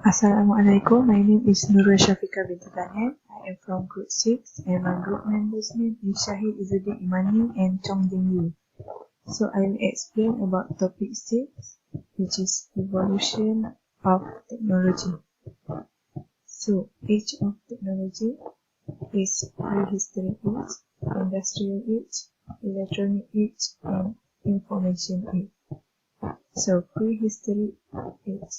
Assalamualaikum, my name is Nurul Syafiqa Binti Zanian. I am from Group 6 and my group members' name is Syahir, Izzuddin, Imani and Chong, Jing. So I will explain about topic 6, which is evolution of technology. So age of technology is prehistoric age, industrial age, electronic age and information age. So prehistoric age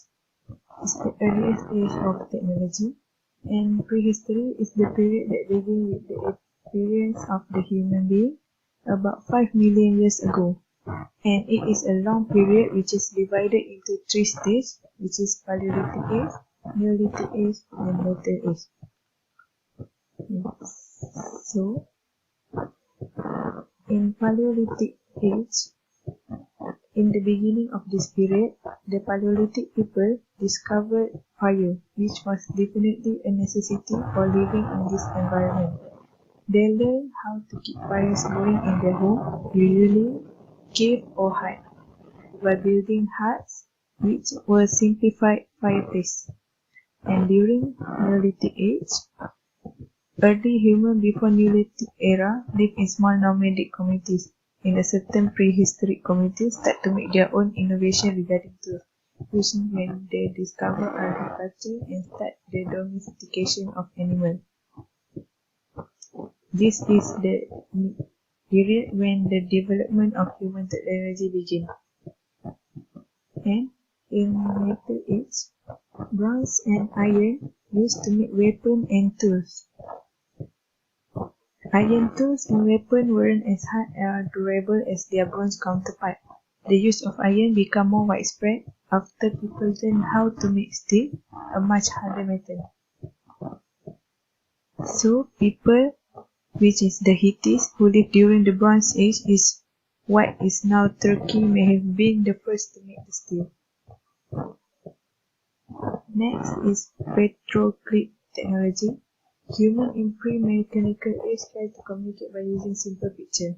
is the earliest age of technology, and prehistory is the period that begins with the appearance of the human being about 5 million years ago, and it is a long period which is divided into 3 stages, which is Paleolithic age, Neolithic age and Metal age. So in Paleolithic age, in the beginning of this period, the Paleolithic people discovered fire, which was definitely a necessity for living in this environment. They learned how to keep fires going in their home, usually cave or hut, by building huts, which were simplified fireplaces. And during Neolithic age, early humans before Neolithic era lived in small nomadic communities. In a certain prehistoric communities start to make their own innovation regarding tools, using when they discover agriculture and start the domestication of animals. This is the period when the development of human technology begins. And in Metal age, bronze and iron used to make weapons and tools. Iron tools and weapons weren't as hard or durable as their bronze counterpart. The use of iron became more widespread after people learned how to make steel, a much harder metal. So people, which is the Hittites who lived during the Bronze Age, is what is now Turkey, may have been the first to make the steel. Next is petroglyph technology. Humans in pre-mechanical age try to communicate by using simple pictures.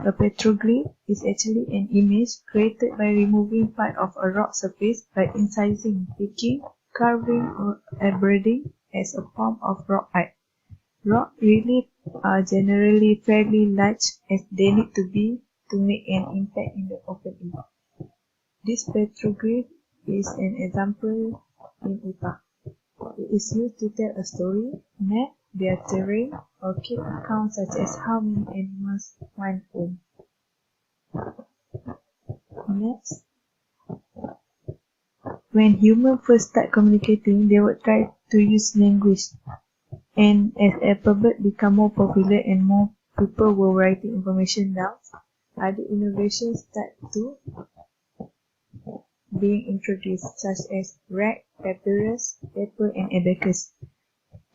A petroglyph is actually an image created by removing part of a rock surface by incising, picking, carving, or embedding as a form of rock art. Rock reliefs are generally fairly large as they need to be to make an impact in the open air. This petroglyph is an example in Utah. It is used to tell a story, map their terrain, or keep accounts such as how many animals one owns. Next, when humans first start communicating, they would try to use language. And as alphabet became more popular and more people were writing information down, other innovations start to being introduced, such as rag, papyrus, paper, and abacus.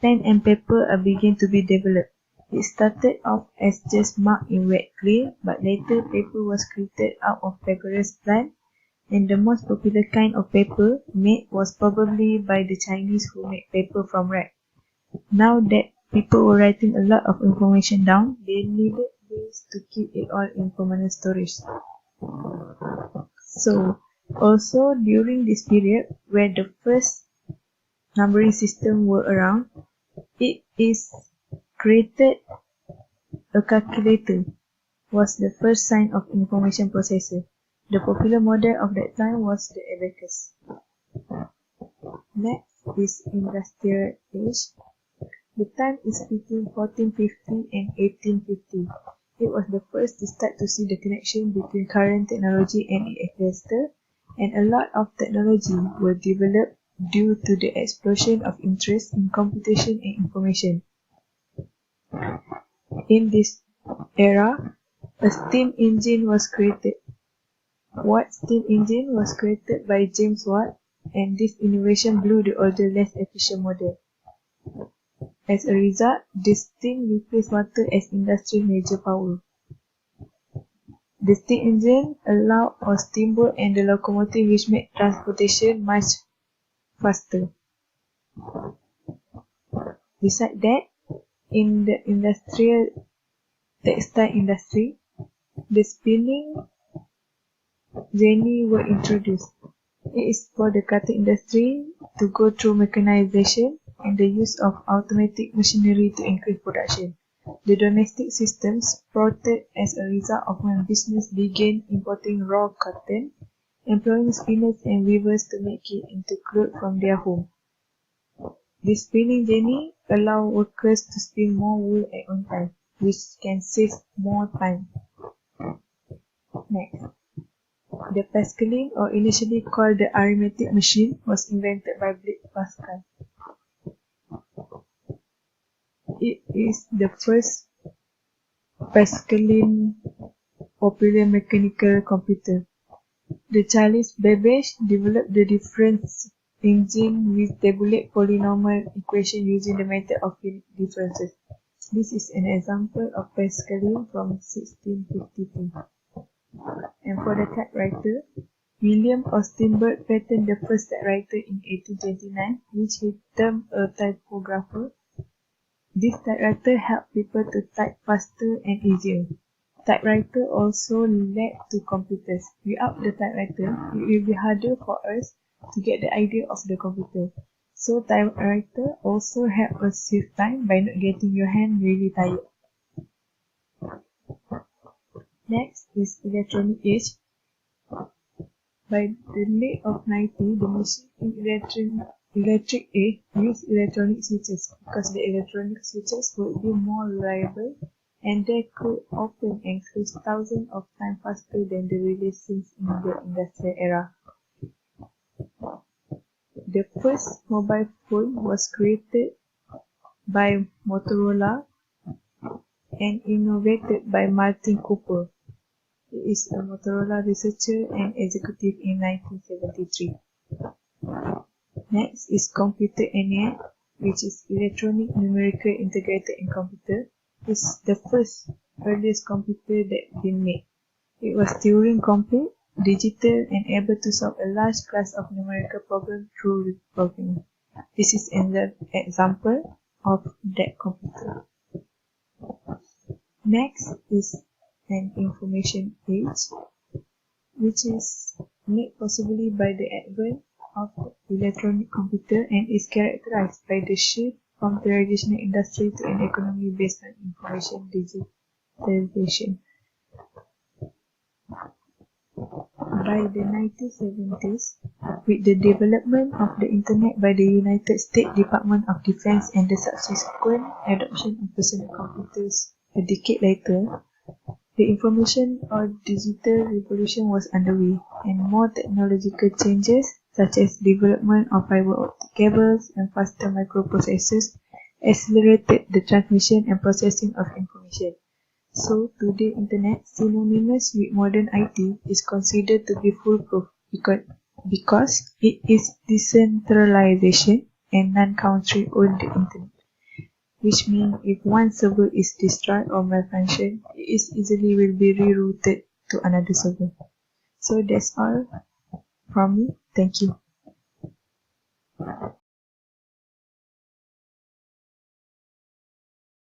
Pen and paper are beginning to be developed. It started off as just marked in wet clay, but later paper was created out of papyrus plant, and the most popular kind of paper made was probably by the Chinese who made paper from rag. Now that people were writing a lot of information down, they needed ways to keep it all in permanent storage. So, also during this period, where the first numbering system were around, it is created a calculator was the first sign of information processor. The popular model of that time was the abacus. Next is industrial age. The time is between 1450 and 1850. It was the first to start to see the connection between current technology and its ancestor, and a lot of technology were developed due to the explosion of interest in computation and information. In this era, a steam engine was created. Watt's steam engine was created by James Watt, and this innovation blew the older, less efficient model. As a result, the steam replaced water as industry's major power. The steam engine allowed a steamboat and the locomotive, which made transportation much faster. Besides that, in the industrial textile industry, the spinning jenny were introduced. It is for the cotton industry to go through mechanization and the use of automatic machinery to increase production. The domestic system sprouted as a result of when business began importing raw cotton, employing spinners and weavers to make it into clothes from their home. The spinning jenny allows workers to spin more wool at one time, which can save more time. Next, the Pascaline, or initially called the arithmetic machine, was invented by Blaise Pascal. It is the first Pascaline popular mechanical computer. The Charles Babbage developed the difference engine with tabulate polynomial equation using the method of differences. This is an example of Pascaline from 1652. And for the typewriter, William Austin Burt patented the first typewriter in 1829, which he termed a typographer. This typewriter helped people to type faster and easier. Typewriter also led to computers. Without the typewriter, it will be harder for us to get the idea of the computer. So typewriter also help us save time by not getting your hand really tired. Next is electronic age. By the late of 90, the machine in electric age used electronic switches because the electronic switches would be more reliable and they could open and close thousands of times faster than the relays in the industrial era. The first mobile phone was created by Motorola and innovated by Martin Cooper. He is a Motorola researcher and executive in 1973. Next is Computer ENIAC, which is Electronic Numerical Integrated in Computer. It's the first earliest computer that been made. It was Turing complete, digital, and able to solve a large class of numerical problems through reprogramming. This is an example of that computer. Next is an information age, which is made possibly by the advent of the electronic computer and is characterized by the shift from traditional industry to an economy based on information digitalization. By the 1970s, with the development of the Internet by the United States Department of Defense and the subsequent adoption of personal computers a decade later, the information or digital revolution was underway, and more technological changes such as development of fiber optic cables and faster microprocessors accelerated the transmission and processing of information. So today Internet, synonymous with modern IT, is considered to be foolproof because it is decentralization and non-country owned the Internet, which means if one server is destroyed or malfunction, it is easily will be rerouted to another server. So that's all from me. Thank you.